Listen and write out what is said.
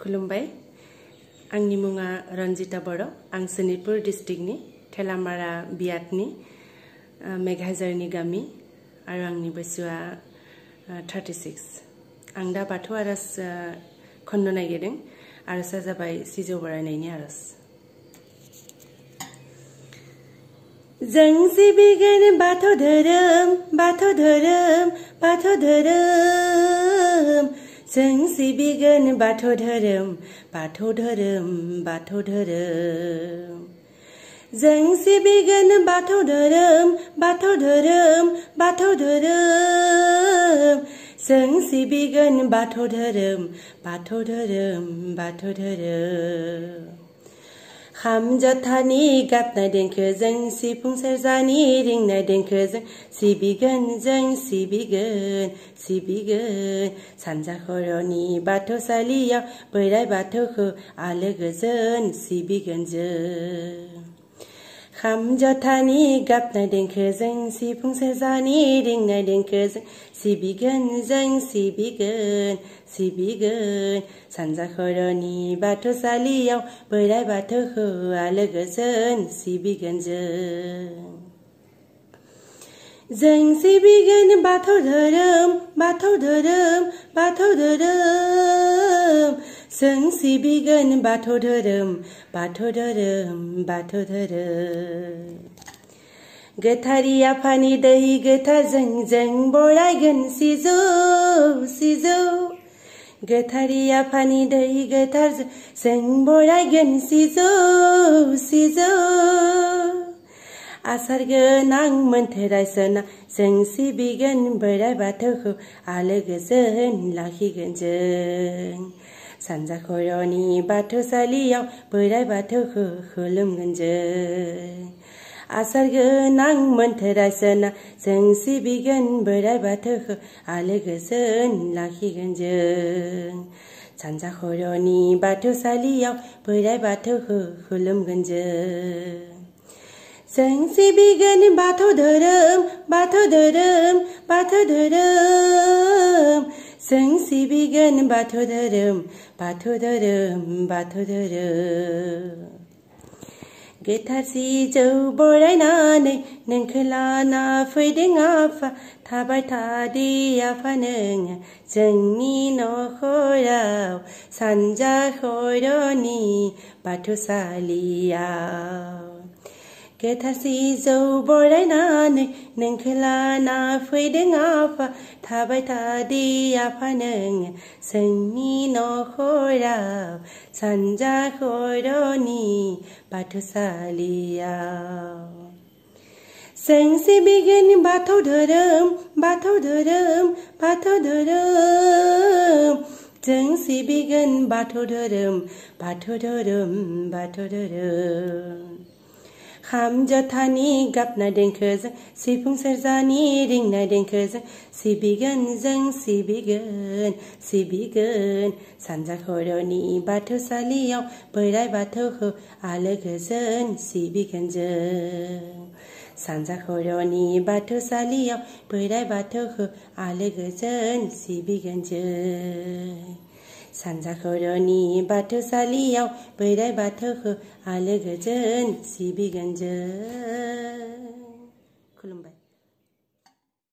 खुलुमबाय आंनि मुङा रन्जिता बर' आं सनितपुर डिस्ट्रिक्टनि थेलामारा बियादनि मेघाजारनि गामि आरो आंनि बैसोआ 36 आं दा बाथौ आरज खन्नो नागिरदों आरजआ जाबाय सिजौ बरायनायनि आरज जों सिबिगोन बाथौ धोरोम बाथौ धोरोम बाथौ धोरोम जों सिबिगोन बाथौ धोरोम बाथौ धोरोम बाथौ धोरोम जों सिबिगोन बाथौ धोरोम बाथौ धोरोम बाथौ धोरोम जों सिबिगोन बाथौ धोरोम बाथौ धोरोम बाथौ धोरोम खाम जथानि गाबनाय देंखोजों सिफुं सेरजानि रिंनाय देंखोजों सिबिगोन जों सिबिगोन सिबिगोन सानजा खर'नि बाथौसालियाव बोराइ बाथौखौ आलो गोजोन सिबिगोन जों खाम जथानि गाबनाय देंखोजों सिफुं सेरजानि रिंनाय देंखोजों सिबिगोन जों सिबिगोन सिबिगोन सानजा खर'नि बाथौसालियाव बोराइ बाथौखौ आलो गोजोन सिबिगोन जों सिबिगोन बाथौ धोरोम बाथौ धोरोम बाथौ धोरोम जों सिबिगोन बाथौ धोरोम बाथौ धोरोम बाथौ धोरोम गोथारि आफानि दै गोथारजों जों बरायगोन सिजौ सिजौ गोथारि आफानि दै गोथारजों जों बरायगोन सिजौ सिजौ आसार गोनां मोन्थोर रायसना जों सिबिगोन बोराइ बाथौखौ आलो गोजोन लाखिगोन जों सानजा खर'नि बाथौसालियाव बोराइ बाथौखौ खुलुमगोन जों आसार गोनां मोन्थोर रायसना जों सिबिगोन बोराइ बाथौखौ आलो गोजोन लाखिगोन जों सानजा खर'नि बाथौसालियाव बोराइ बाथौखौ खुलुमगोन जों सिबिगोन बाथौ धोरोम बाथौ धोरोम बाथौ धोरोम जों सिबिगोन बाथौ धोरोम बाथौ धोरोम बाथौ धोरोम गोथार सिजौ बरायनानै नोंखौ लाना फैदों आफा थाबाय थादि आफा नोङो जोंनि न'खराव सानजा खर'नि बाथौसालियाव गोथार सिजौ बरायनानै नोंखौ लाना फैदों आफा थाबाय थादि आफा नोङो जोंनि न'खराव सानजा खर'नि बाथौसालियाव जों सिबिगोन बाथौ धोरोम बाथौ धोरोम बाथौ धोरोम जों सिबिगोन बाथौ धोरोम बाथौ धोरोम बाथौ धोरोम खाम जथानि गाबनाय देंखोजों सिफुं सेरजानि रिंनाय देंखोजों सिबिगोन जों सिबिगोन सिबिगोन सानजा खर'नि बाथौसालियाव बोराइ बाथौखौ आलो गोजोन सिबिगोन जों सानजा खर'नि बाथौसालियाव बोराइ बाथौखौ आलो गोजोन सिबिगोन जों सानजा खर'नि बाथौसालियाव बोराइ बाथौखौ आलो गोजोन सिबिगोन जों खुलुमबाय।